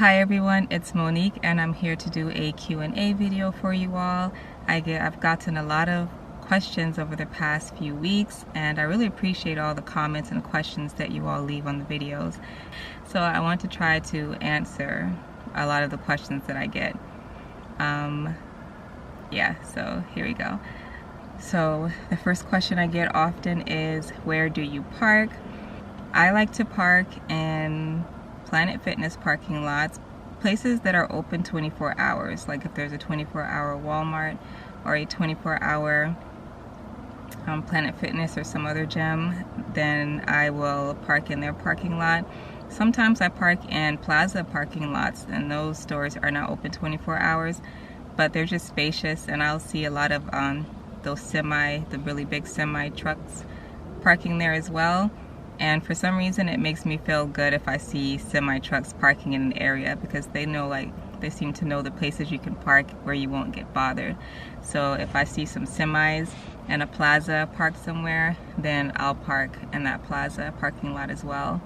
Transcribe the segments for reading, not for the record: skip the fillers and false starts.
Hi everyone, it's Monique and I'm here to do a Q&A video for you all. I've gotten a lot of questions over the past few weeks and I really appreciate all the comments and questions that you all leave on the videos. So I want to try to answer a lot of the questions that I get. So here we go. So the first question I get often is, where do you park? I like to park in Planet Fitness parking lots, places that are open 24 hours. Like if there's a 24-hour Walmart or a 24-hour Planet Fitness or some other gym, then I will park in their parking lot. Sometimes I park in Plaza parking lots, and those stores are not open 24 hours, but they're just spacious, and I'll see a lot of the really big semi trucks parking there as well. And for some reason it makes me feel good if I see semi trucks parking in an area, because they seem to know the places you can park where you won't get bothered. So if I see some semis and a plaza parked somewhere, then I'll park in that plaza parking lot as well.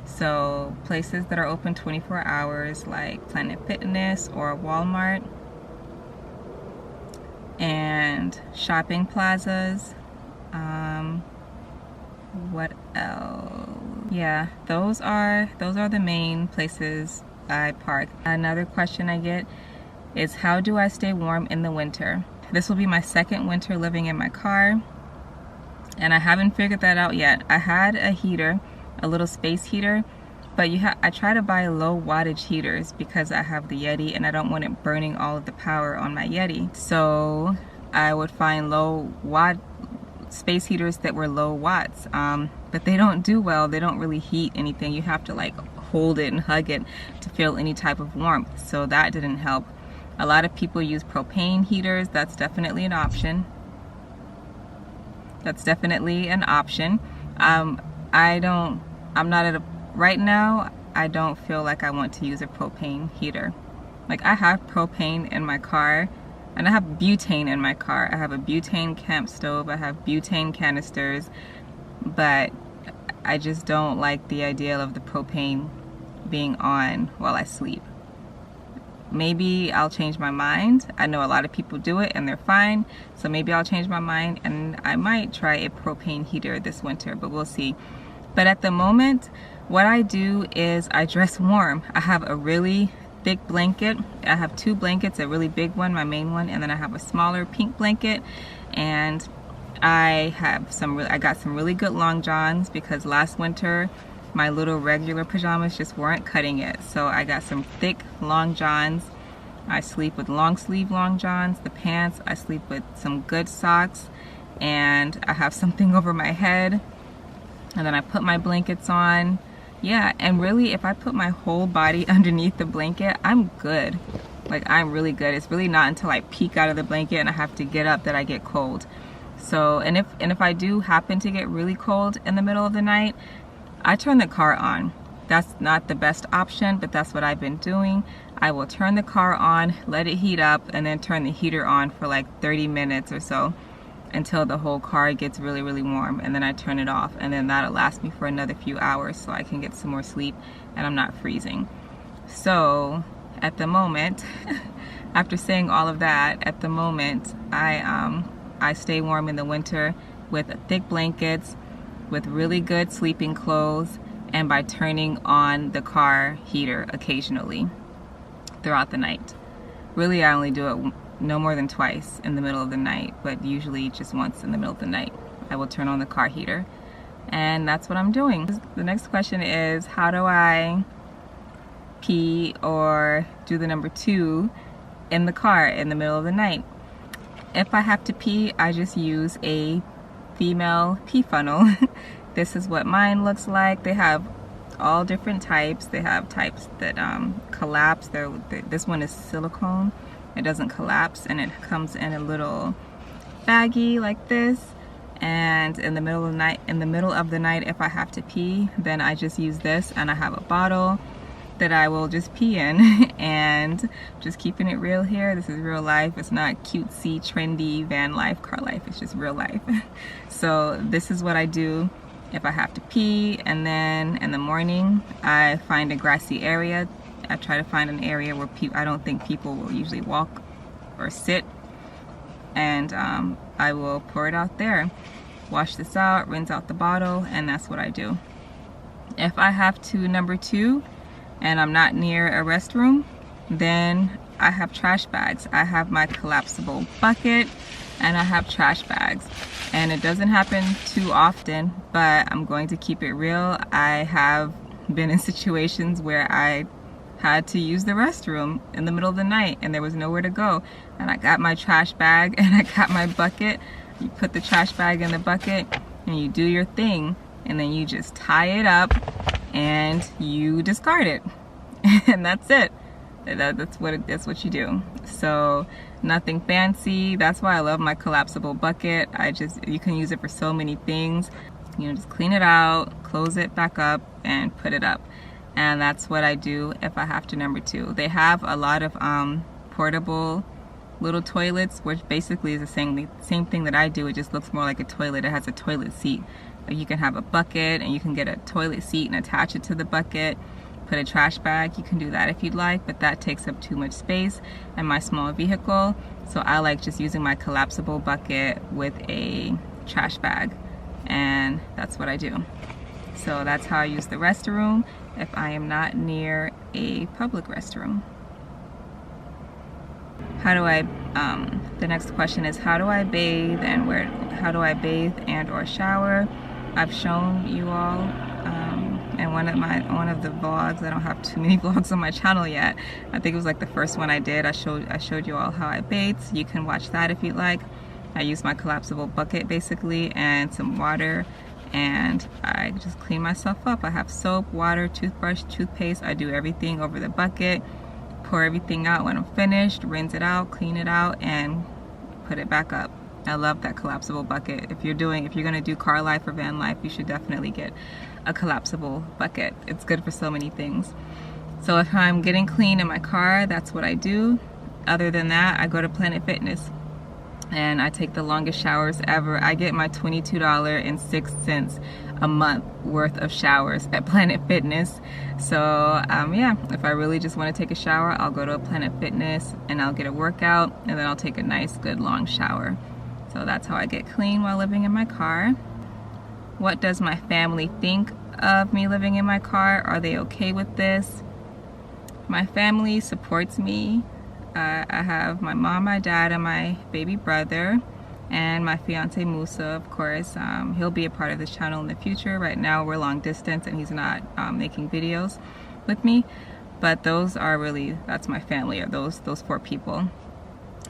So places that are open 24 hours like Planet Fitness or Walmart, and shopping plazas. What else? Yeah, those are the main places I park. Another question I get is, how do I stay warm in the winter? This will be my second winter living in my car, and I haven't figured that out yet. I had a heater, a little space heater, but I try to buy low wattage heaters because I have the Yeti and I don't want it burning all of the power on my Yeti. So I would find low watt space heaters that were low watts, but they don't do well. They don't really heat anything. You have to like hold it and hug it to feel any type of warmth, so that didn't help. A lot of people use propane heaters. That's definitely an option. Right now I don't feel like I want to use a propane heater. Like, I have propane in my car, and I have butane in my car. I have a butane camp stove, I have butane canisters, but I just don't like the idea of the propane being on while I sleep. Maybe I'll change my mind. I know a lot of people do it and they're fine, so maybe I'll change my mind and I might try a propane heater this winter, but we'll see. But at the moment, what I do is I dress warm. I have a really thick blanket. I have two blankets, a really big one, my main one, and then I have a smaller pink blanket. And I got some really good long johns, because last winter my little regular pajamas just weren't cutting it. So I got some thick long johns. I sleep with long sleeve long johns. The pants, I sleep with some good socks, and I have something over my head, and then I put my blankets on. Yeah, and really, if I put my whole body underneath the blanket, I'm good. Like, I'm really good. It's really not until I peek out of the blanket and I have to get up that I get cold. So, and if I do happen to get really cold in the middle of the night, I turn the car on. That's not the best option, but that's what I've been doing. I will turn the car on, let it heat up, and then turn the heater on for like 30 minutes or so, until the whole car gets really, really warm, and then I turn it off, and then that'll last me for another few hours so I can get some more sleep and I'm not freezing. So at the moment, after saying all of that, at the moment I stay warm in the winter with thick blankets, with really good sleeping clothes, and by turning on the car heater occasionally throughout the night. Really, I only do it no more than twice in the middle of the night, but usually just once in the middle of the night I will turn on the car heater, and that's what I'm doing. The next question is, how do I pee or do the number 2 in the car in the middle of the night? If I have to pee, I just use a female pee funnel. This is what mine looks like. They have all different types. They have types that collapse. This one is silicone. It doesn't collapse, and it comes in a little baggie like this. And in the middle of the night, if I have to pee, then I just use this, and I have a bottle that I will just pee in. And just keeping it real here, this is real life. It's not cutesy, trendy, van life, car life. It's just real life. So this is what I do if I have to pee. And then in the morning, I find a grassy area I try to find an area where I don't think people will usually walk or sit, and I will pour it out there. Wash this out, rinse out the bottle, and that's what I do. If I have to number 2 and I'm not near a restroom, then I have trash bags. I have my collapsible bucket and I have trash bags. And it doesn't happen too often, but I'm going to keep it real. I have been in situations where I had to use the restroom in the middle of the night and there was nowhere to go. And I got my trash bag and I got my bucket. You put the trash bag in the bucket and you do your thing, and then you just tie it up and you discard it. And that's it. That's what you do. So nothing fancy. That's why I love my collapsible bucket. You can use it for so many things. You know, just clean it out, close it back up, and put it up. And that's what I do if I have to number 2. They have a lot of portable little toilets, which basically is the same thing that I do. It just looks more like a toilet. It has a toilet seat. Like you can have a bucket and you can get a toilet seat and attach it to the bucket. Put a trash bag. You can do that if you'd like, but that takes up too much space in my small vehicle. So I like just using my collapsible bucket with a trash bag, and that's what I do. So that's how I use the restroom if I am not near a public restroom. How do I, the next question is, how do I bathe and how do I bathe and or shower? I've shown you all in one of the vlogs. I don't have too many vlogs on my channel yet. I think it was like the first one I did. I showed you all how I bathe. So you can watch that if you'd like. I use my collapsible bucket basically and some water, and I just clean myself up. I have soap, water, toothbrush, toothpaste. I do everything over the bucket, pour everything out when I'm finished, rinse it out, clean it out, and put it back up. I love that collapsible bucket. If you're gonna do car life or van life, you should definitely get a collapsible bucket. It's good for so many things. So if I'm getting clean in my car, that's what I do. Other than that, I go to Planet Fitness and I take the longest showers ever. I get my $22.06 a month worth of showers at Planet Fitness. So yeah, if I really just want to take a shower, I'll go to a Planet Fitness and I'll get a workout, and then I'll take a nice good long shower. So that's how I get clean while living in my car. What does my family think of me living in my car? Are they okay with this? My family supports me. I have my mom, my dad, and my baby brother, and my fiance Musa, of course. He'll be a part of this channel in the future. Right now we're long distance and he's not making videos with me, but that's my family, or those 4 people.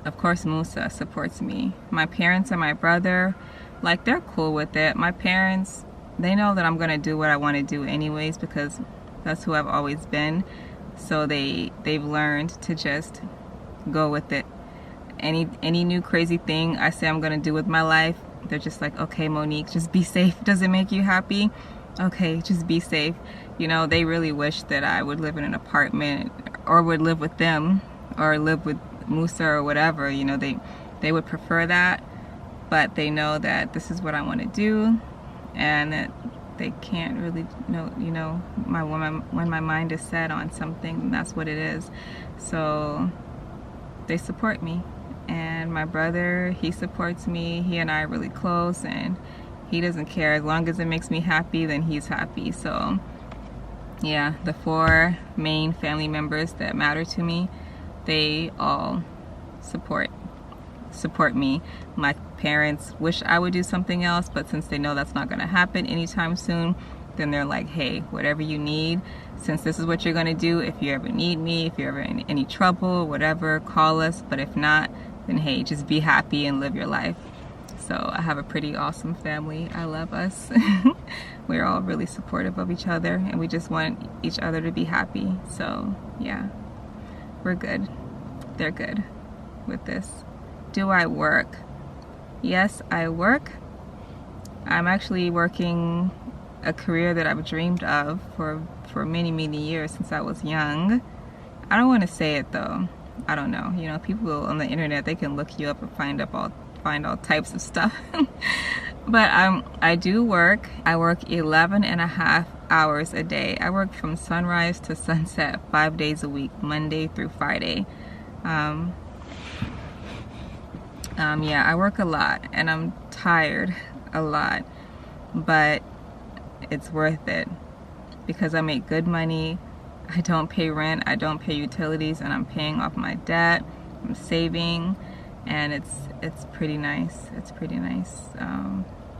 Of course Musa supports me. My parents and my brother, like, they're cool with it. My parents, they know that I'm gonna do what I want to do anyways, because that's who I've always been. So they've learned to just go with it. Any new crazy thing I say I'm gonna do with my life, they're just like, okay Monique, just be safe. Does it make you happy? Okay, just be safe. You know, they really wish that I would live in an apartment or would live with them or live with Musa or whatever. You know, they would prefer that, but they know that this is what I want to do, and that they can't really know, you know, when my mind is set on something, that's what it is. So they support me. And my brother, he supports me. He and I are really close, and he doesn't care. As long as it makes me happy, then he's happy. So yeah, the 4 main family members that matter to me, they all support me. My parents wish I would do something else, but since they know that's not going to happen anytime soon, then they're like, hey, whatever you need, since this is what you're going to do, if you ever need me, if you're ever in any trouble, whatever, call us. But if not, then hey, just be happy and live your life. So I have a pretty awesome family. I love us. We're all really supportive of each other, and we just want each other to be happy. So yeah, we're good. They're good with this. Do I work? Yes, I work. I'm actually working a career that I've dreamed of for many years, since I was young. I don't want to say it though. I don't know. You know, people on the internet, they can look you up and find all types of stuff. But I do work. I work 11.5 hours a day. I work from sunrise to sunset 5 days a week, Monday through Friday. Yeah, I work a lot and I'm tired a lot, but it's worth it because I make good money. I don't pay rent, I don't pay utilities, and I'm paying off my debt. I'm saving, and it's pretty nice. It's pretty nice,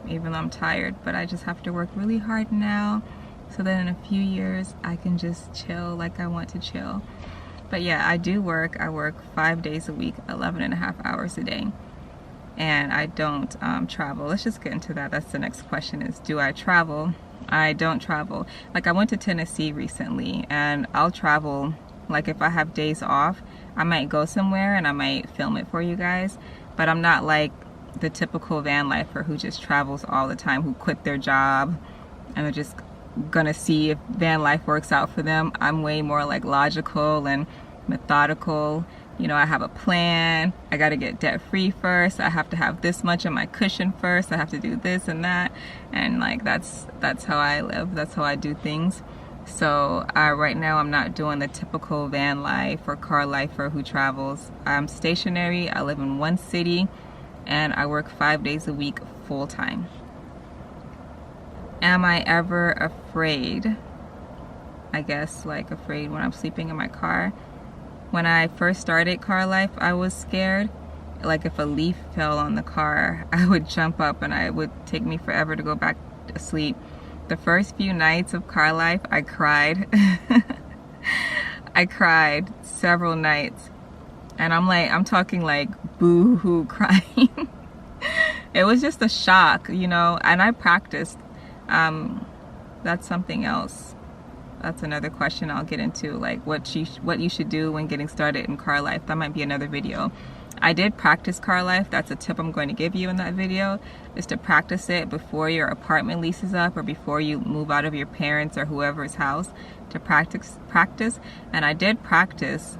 even though I'm tired. But I just have to work really hard now, so that in a few years I can just chill like I want to chill. But yeah, I do work. I work 5 days a week, 11.5 hours a day, and I don't travel. Let's just get into that. That's the next question: is do I travel? I don't travel. Like, I went to Tennessee recently, and I'll travel. Like, if I have days off, I might go somewhere and I might film it for you guys. But I'm not like the typical van lifer who just travels all the time, who quit their job and they're just gonna see if van life works out for them. I'm way more like logical and methodical. You know, I have a plan. I got to get debt free first. I have to have this much in my cushion first. I have to do this and that, and like that's how I live. That's how I do things. So right now I'm not doing the typical van life or car lifer who travels. I'm stationary. I live in one city, and I work 5 days a week full time. Am I ever afraid? I guess like afraid when I'm sleeping in my car. When I first started car life, I was scared. Like, if a leaf fell on the car, I would jump up and it would take me forever to go back to sleep. The first few nights of car life, I cried. I cried several nights. And I'm talking like boo-hoo crying. It was just a shock, you know, and I practiced. That's something else. That's another question I'll get into, like what you should do when getting started in car life. That might be another video. I did practice car life. That's a tip I'm going to give you in that video, is to practice it before your apartment lease is up or before you move out of your parents' or whoever's house, to practice. And I did practice,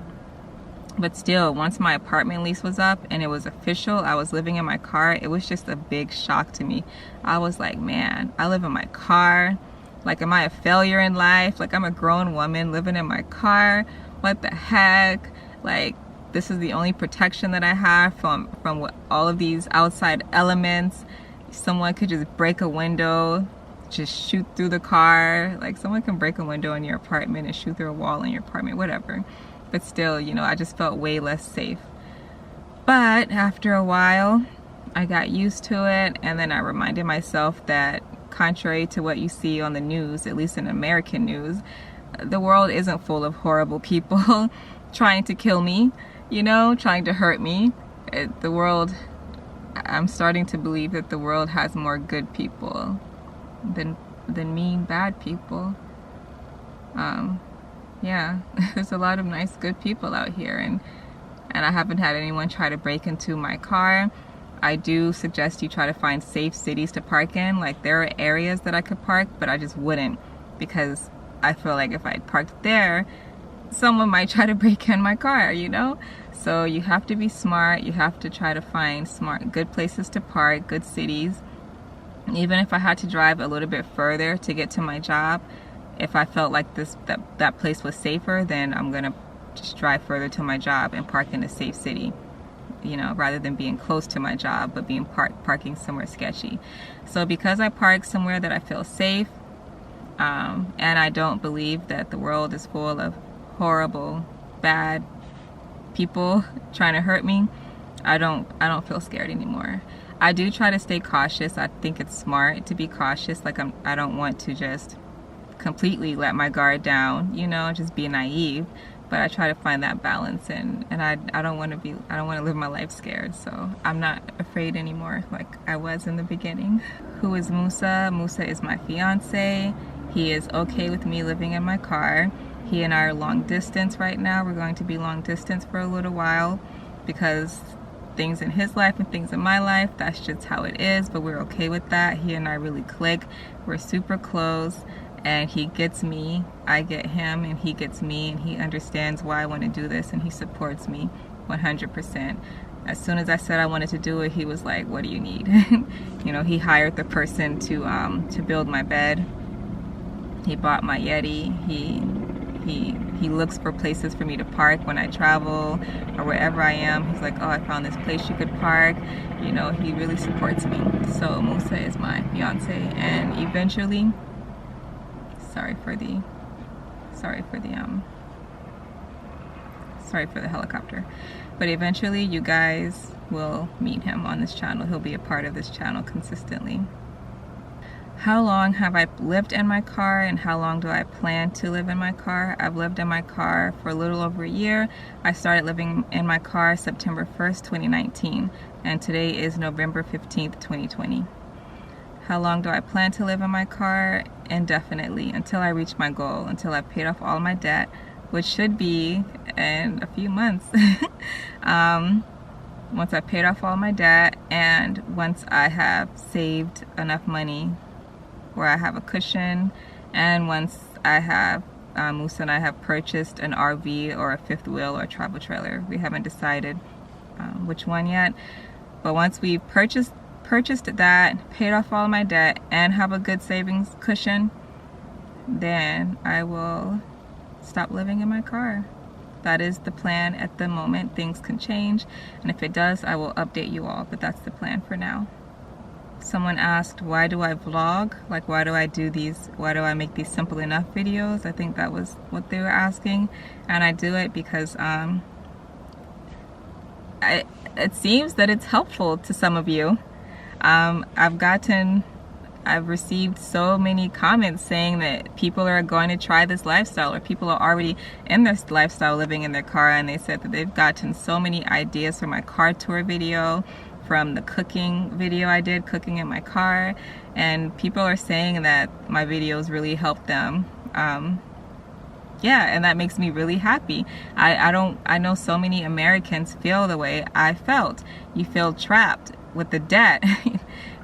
but still, once my apartment lease was up and it was official, I was living in my car, it was just a big shock to me. I was like, man, I live in my car. Like, am I a failure in life? Like, I'm a grown woman living in my car. What the heck? Like, this is the only protection that I have from what, all of these outside elements. Someone could just break a window, just shoot through the car. Like, someone can break a window in your apartment and shoot through a wall in your apartment, whatever. But still, you know, I just felt way less safe. But after a while, I got used to it, and then I reminded myself that contrary to what you see on the news, at least in American news, the world isn't full of horrible people trying to kill me, you know, trying to hurt me. The world, I'm starting to believe that the world has more good people than mean, bad people. Yeah, there's a lot of nice, good people out here, and I haven't had anyone try to break into my car. I do suggest you try to find safe cities to park in. Like, there are areas that I could park, but I just wouldn't, because I feel like if I parked there, someone might try to break in my car, you know? So you have to be smart. You have to try to find good places to park, good cities. Even if I had to drive a little bit further to get to my job, if I felt like that place was safer, then I'm gonna just drive further to my job and park in a safe city, you know, rather than being close to my job but being parking somewhere sketchy. So because I park somewhere that I feel safe, and I don't believe that the world is full of horrible, bad people trying to hurt me, I don't feel scared anymore. I do try to stay cautious. I think it's smart to be cautious. Like, I don't want to just completely let my guard down, you know, just be naive. But I try to find that balance, and I don't want to live my life scared. So I'm not afraid anymore like I was in the beginning. Who is Musa? Musa is my fiance. He is okay with me living in my car. He and I are long distance right now. We're going to be long distance for a little while because things in his life and things in my life, that's just how it is, but we're okay with that. He and I really click. We're super close. And he gets me, I get him, and he gets me, and he understands why I want to do this, and he supports me 100%. As soon as I said I wanted to do it, he was like, what do you need? You know, he hired the person to build my bed. He bought my Yeti. He looks for places for me to park when I travel or wherever I am. He's like, oh, I found this place you could park. You know, he really supports me. So Musa is my fiance, and eventually, sorry for the helicopter, but eventually you guys will meet him on this channel. He'll be a part of this channel consistently. How long have I lived in my car, and how long do I plan to live in my car? I've lived in my car for a little over a year. I started living in my car September 1st, 2019, and today is November 15th, 2020. How long do I plan to live in my car? Indefinitely, until I reach my goal, until I've paid off all my debt, which should be in a few months. Once I've paid off all my debt, and once I have saved enough money where I have a cushion, and once I have Musa and I have purchased an RV or a fifth wheel or a travel trailer. We haven't decided which one yet, but once we've purchased that, paid off all my debt, and have a good savings cushion, then I will stop living in my car. That is the plan at the moment. Things can change, and if it does, I will update you all, but that's the plan for now. Someone asked, why do I vlog? Like, why do I make these simple enough videos? I think that was what they were asking. And I do it because it seems that it's helpful to some of you. I've received so many comments saying that people are going to try this lifestyle, or people are already in this lifestyle living in their car, and they said that they've gotten so many ideas from my car tour video, from the cooking video I did, cooking in my car, and people are saying that my videos really helped them. Yeah, and that makes me really happy. I know so many Americans feel the way I felt. You feel trapped with the debt,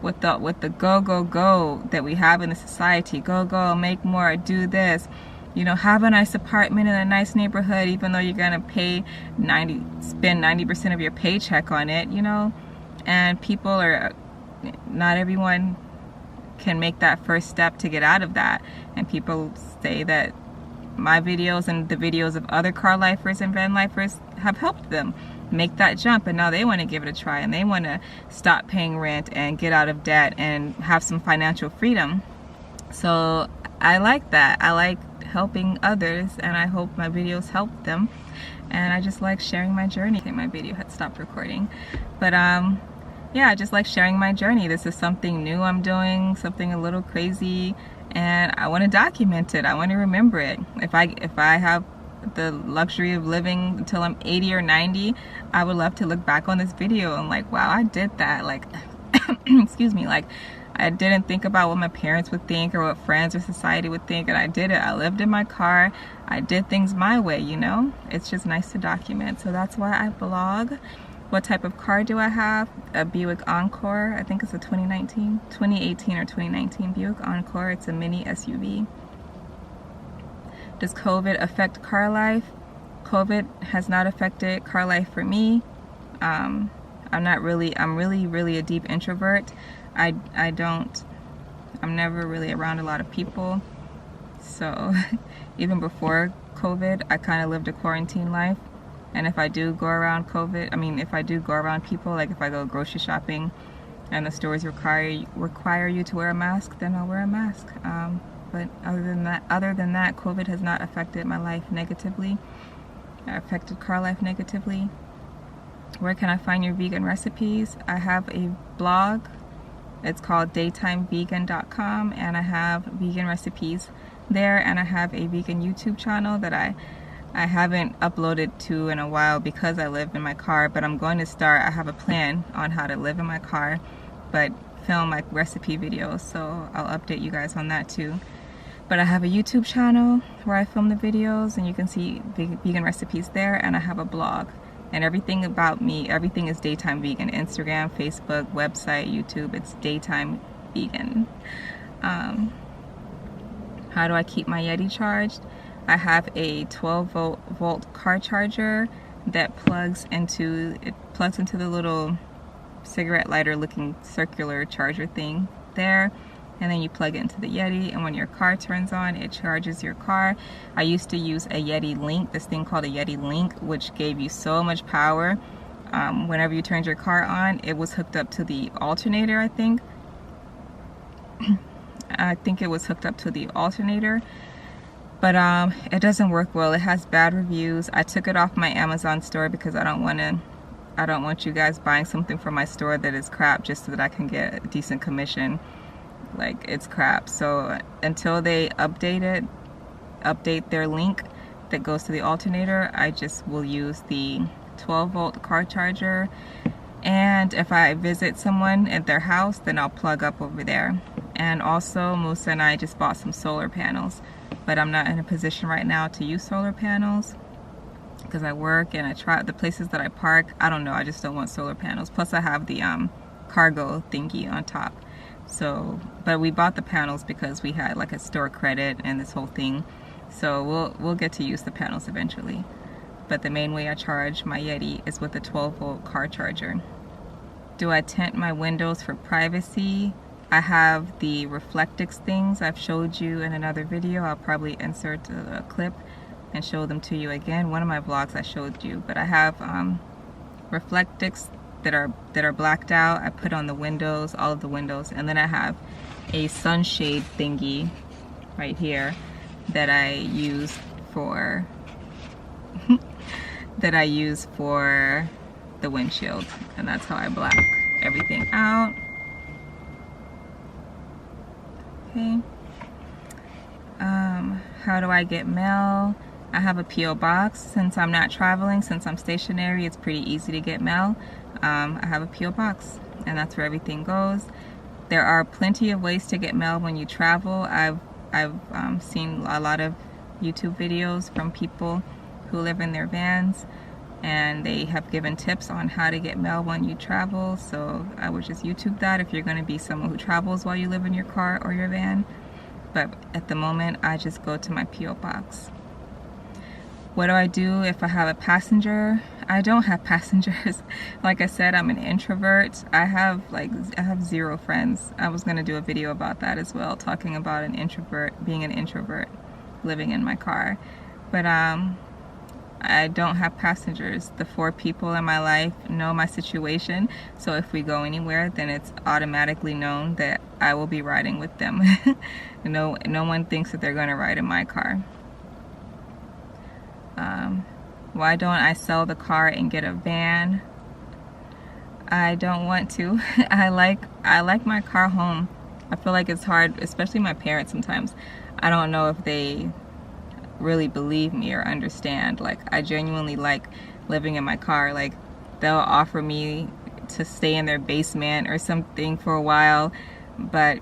with the go that we have in the society. Go, make more, do this. You know, have a nice apartment in a nice neighborhood, even though you're gonna spend 90% of your paycheck on it, you know. And not everyone can make that first step to get out of that. And people say that my videos and the videos of other car lifers and van lifers have helped them make that jump, and now they want to give it a try, and they want to stop paying rent and get out of debt and have some financial freedom. So I like that. I like helping others, and I hope my videos help them. And I just like sharing my journey. I think my video had stopped recording, but yeah, I just like sharing my journey. This is something new I'm doing, something a little crazy, and I want to document it. I want to remember it. If I have the luxury of living until I'm 80 or 90, I would love to look back on this video and like, wow, I did that. Like, excuse me, like I didn't think about what my parents would think or what friends or society would think, and I did it. I lived in my car. I did things my way, you know? It's just nice to document. So that's why I vlog. What type of car do I have? A Buick Encore. I think it's a 2018 or 2019 Buick Encore. It's a mini SUV. Does COVID affect car life? COVID has not affected car life for me. I'm really a deep introvert. I'm never really around a lot of people. So even before COVID, I kind of lived a quarantine life. And if I do go around people, like if I go grocery shopping and the stores require you to wear a mask, then I'll wear a mask. But other than that, COVID has not affected my life negatively. It affected car life negatively. Where can I find your vegan recipes? I have a blog. It's called daytimevegan.com, and I have vegan recipes there, and I have a vegan YouTube channel that I haven't uploaded to in a while because I live in my car, but I'm going to start. I have a plan on how to live in my car, but film like recipe videos, so I'll update you guys on that too. But I have a YouTube channel where I film the videos, and you can see vegan recipes there, and I have a blog. And everything about me, everything is Daytime Vegan. Instagram, Facebook, website, YouTube, it's Daytime Vegan. How do I keep my Yeti charged? I have a 12-volt car charger that plugs into the little cigarette lighter looking circular charger thing there. and then you plug it into the Yeti, and when your car turns on, it charges your car. I used to use a Yeti Link, this thing called a Yeti Link, which gave you so much power. Whenever you turned your car on, it was hooked up to the alternator, I think. I think it was hooked up to the alternator, but it doesn't work well. It has bad reviews. I took it off my Amazon store because I don't want you guys buying something from my store that is crap just so that I can get a decent commission. Like, it's crap. So until they update their link that goes to the alternator, I just will use the 12-volt car charger, and if I visit someone at their house, then I'll plug up over there. And also, Musa and I just bought some solar panels, but I'm not in a position right now to use solar panels because I work and I try the places that I park. I don't know, I just don't want solar panels. Plus I have the cargo thingy on top. So, but we bought the panels because we had like a store credit and this whole thing. So we'll get to use the panels eventually. But the main way I charge my Yeti is with a 12-volt car charger. Do I tint my windows for privacy? I have the Reflectix things I've showed you in another video. I'll probably insert a clip and show them to you again. One of my vlogs I showed you, but I have Reflectix that are blacked out. I put on the windows, all of the windows, and then I have a sunshade thingy right here that I use for the windshield, and that's how I black everything out. Okay. How do I get mail? I have a P.O. box. Since I'm not traveling, since I'm stationary, it's pretty easy to get mail. I have a P.O. box, and that's where everything goes. There are plenty of ways to get mail when you travel. I've seen a lot of YouTube videos from people who live in their vans, and they have given tips on how to get mail when you travel. So I would just YouTube that if you're going to be someone who travels while you live in your car or your van. But at the moment, I just go to my P.O. box. What do I do if I have a passenger? I don't have passengers. Like I said, I'm an introvert. I have 0 friends. I was going to do a video about that as well, talking about being an introvert, living in my car. But I don't have passengers. The 4 people in my life know my situation, so if we go anywhere, then it's automatically known that I will be riding with them. No one thinks that they're going to ride in my car. Why don't I sell the car and get a van? I don't want to. I like my car home. I feel like it's hard, especially my parents sometimes. I don't know if they really believe me or understand. Like, I genuinely like living in my car. Like, they'll offer me to stay in their basement or something for a while, but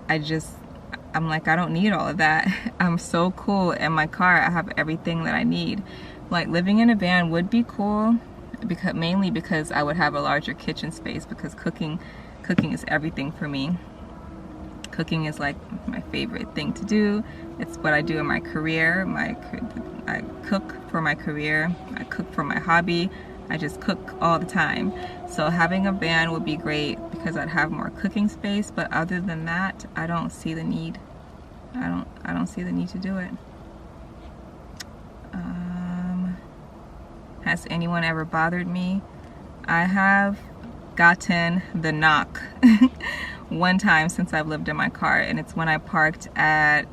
I'm like, I don't need all of that. I'm so cool in my car. I have everything that I need. Like, living in a van would be cool, mainly because I would have a larger kitchen space, because cooking is everything for me. Cooking is like my favorite thing to do. It's what I do in my career. I cook for my career. I cook for my hobby. I just cook all the time. So having a van would be great because I'd have more cooking space. But other than that, I don't see the need. I don't see the need to do it. Has anyone ever bothered me? I have gotten the knock one time since I've lived in my car, and it's when I parked at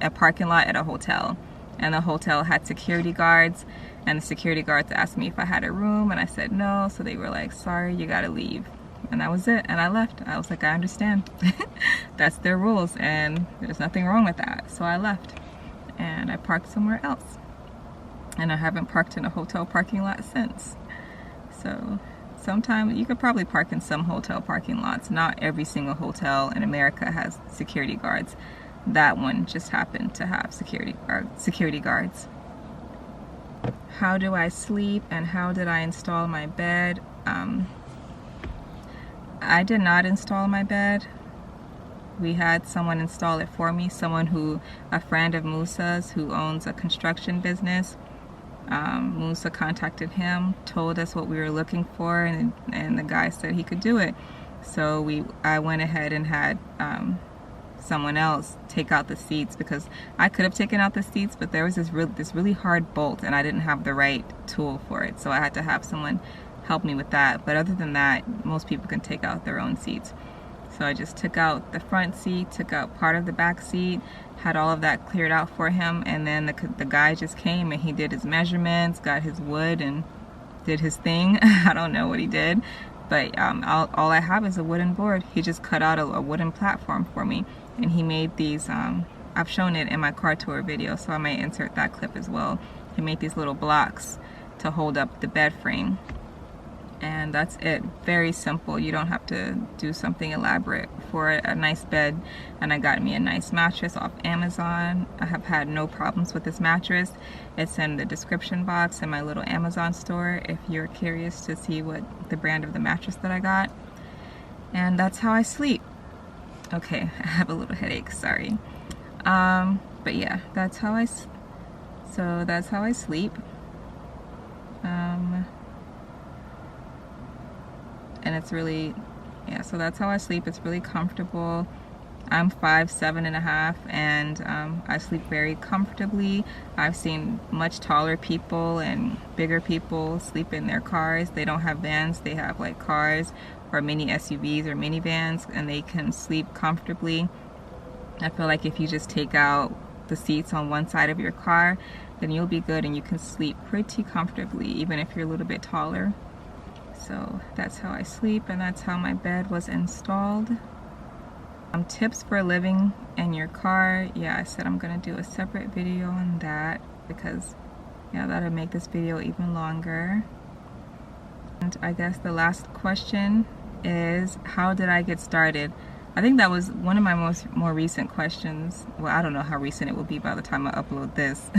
a parking lot at a hotel, and the hotel had security guards, and the security guards asked me if I had a room, and I said no, so they were like, sorry, you gotta leave. And that was it, and I left. I was like, I understand. That's their rules, and there's nothing wrong with that. So I left, and I parked somewhere else, and I haven't parked in a hotel parking lot since. So sometimes you could probably park in some hotel parking lots. Not every single hotel in America has security guards. That one just happened to have security guards. How do I sleep, and how did I install my bed? I did not install my bed. We had someone install it for me, a friend of Musa's who owns a construction business. Musa contacted him, told us what we were looking for, and the guy said he could do it. So I went ahead and had someone else take out the seats, because I could have taken out the seats, but there was this really hard bolt and I didn't have the right tool for it, so I had to have someone help me with that. But other than that, most people can take out their own seats. So I just took out the front seat, took out part of the back seat, had all of that cleared out for him, and then the guy just came and he did his measurements, got his wood and did his thing. I don't know what he did, but all I have is a wooden board. He just cut out a wooden platform for me, and he made these, I've shown it in my car tour video, so I might insert that clip as well. He made these little blocks to hold up the bed frame. And that's it. Very simple. You don't have to do something elaborate for a nice bed. And I got me a nice mattress off Amazon. I have had no problems with this mattress. It's in the description box in my little Amazon store if you're curious to see what the brand of the mattress that I got. And that's how I sleep. Okay, I have a little headache, sorry. But yeah, that's how I sleep. And it's really, yeah, so that's how I sleep. It's really comfortable. I'm 5'7.5", and I sleep very comfortably. I've seen much taller people and bigger people sleep in their cars. They don't have vans, they have like cars or mini SUVs or minivans, and they can sleep comfortably. I feel like if you just take out the seats on one side of your car, then you'll be good and you can sleep pretty comfortably, even if you're a little bit taller. So that's how I sleep, and that's how my bed was installed. Tips for living in your car. Yeah, I said I'm gonna do a separate video on that, because yeah, that'll make this video even longer. And I guess the last question is, how did I get started? I think that was one of my more recent questions. Well, I don't know how recent it will be by the time I upload this.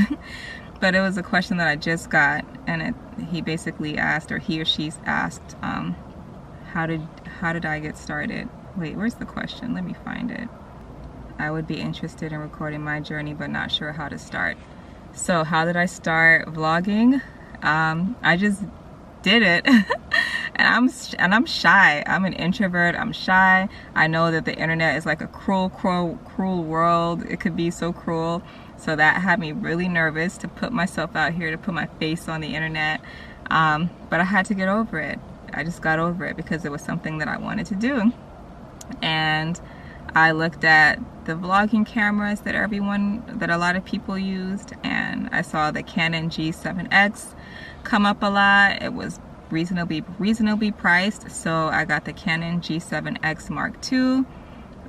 But it was a question that I just got, and he basically asked, or he or she asked, how did I get started? Wait, where's the question? Let me find it. I would be interested in recording my journey, but not sure how to start. So how did I start vlogging? I just did it. and I'm shy. I'm an introvert. I'm shy. I know that the internet is like a cruel world. It could be so cruel. So that had me really nervous to put myself out here, to put my face on the internet. But I had to get over it. I just got over it because it was something that I wanted to do. And I looked at the vlogging cameras that a lot of people used, and I saw the Canon G7X come up a lot. It was reasonably priced, so I got the Canon G7X Mark II.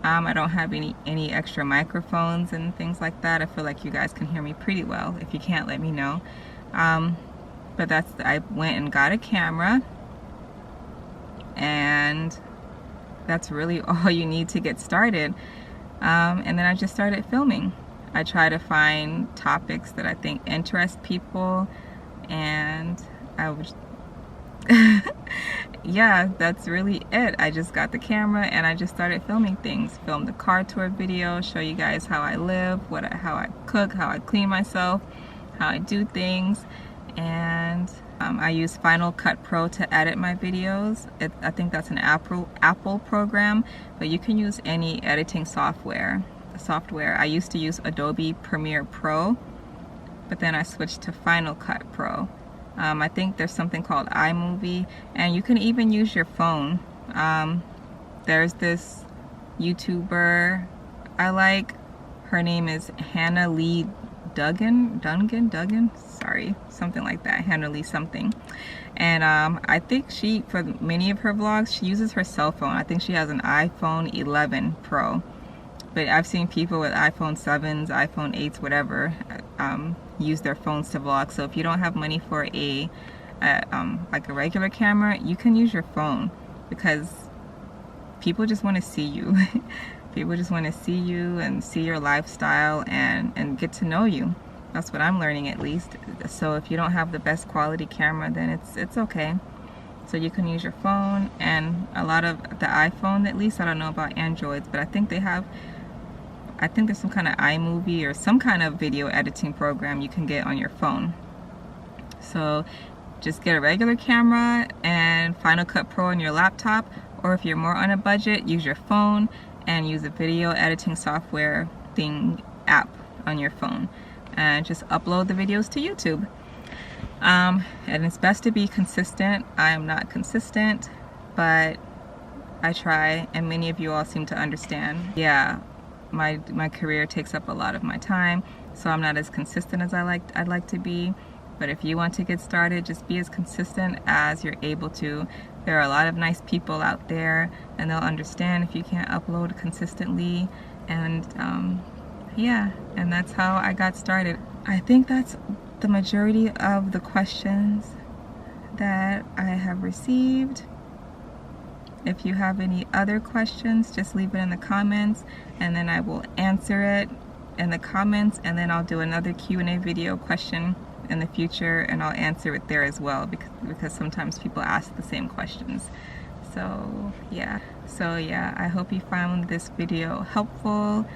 I don't have any extra microphones and things like that. I feel like you guys can hear me pretty well. If you can't, let me know. But I went and got a camera, and that's really all you need to get started. And then I just started filming. I try to find topics that I think interest people, and I would yeah, that's really it. I just got the camera and I just started filming things. Filmed the car tour video, show you guys how I live, how I cook, how I clean myself, how I do things. And I use Final Cut Pro to edit my videos. I think that's an Apple program, but you can use any editing software. I used to use Adobe Premiere Pro, but then I switched to Final Cut Pro. I think there's something called iMovie, and you can even use your phone. There's this YouTuber I like. Her name is Hannah Lee Duggan, sorry, something like that, Hannah Lee something. And I think for many of her vlogs, she uses her cell phone. I think she has an iPhone 11 Pro. But I've seen people with iPhone 7s, iPhone 8s, whatever, use their phones to vlog. So if you don't have money for like a regular camera, you can use your phone, because people just want to see you. People just want to see you and see your lifestyle and get to know you. That's what I'm learning, at least. So if you don't have the best quality camera, then it's okay. So you can use your phone, and a lot of the iPhone, at least, I don't know about Androids, but I think there's some kind of iMovie or some kind of video editing program you can get on your phone. So just get a regular camera and Final Cut Pro on your laptop, or if you're more on a budget, use your phone and use a video editing software app on your phone, and just upload the videos to YouTube. And it's best to be consistent. I am not consistent, but I try, and many of you all seem to understand. Yeah, my career takes up a lot of my time, so I'm not as consistent as I'd like to be. But if you want to get started, just be as consistent as you're able to. There are a lot of nice people out there, and they'll understand if you can't upload consistently. And yeah, and that's how I got started. I think that's the majority of the questions that I have received. If you have any other questions, just leave it in the comments, and then I will answer it in the comments, and then I'll do another Q&A video question in the future, and I'll answer it there as well, because sometimes people ask the same questions. So yeah, I hope you found this video helpful.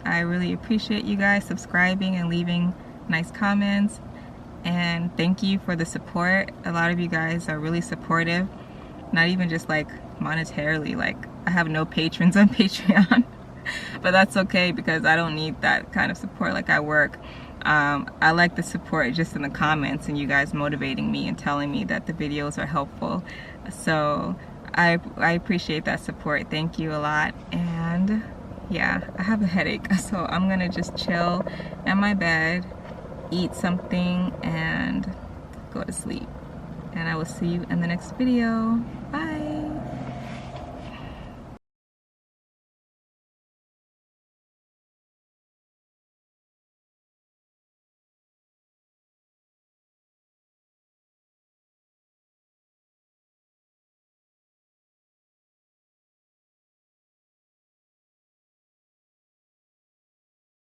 I really appreciate you guys subscribing and leaving nice comments, and thank you for the support. A lot of you guys are really supportive, not even just like monetarily. Like, I have no patrons on Patreon but that's okay, because I don't need that kind of support. Like, I work. I like the support just in the comments, and you guys motivating me and telling me that the videos are helpful. So I appreciate that support. Thank you a lot. And yeah, I have a headache, so I'm gonna just chill in my bed, eat something, and go to sleep. And I will see you in the next video. Bye.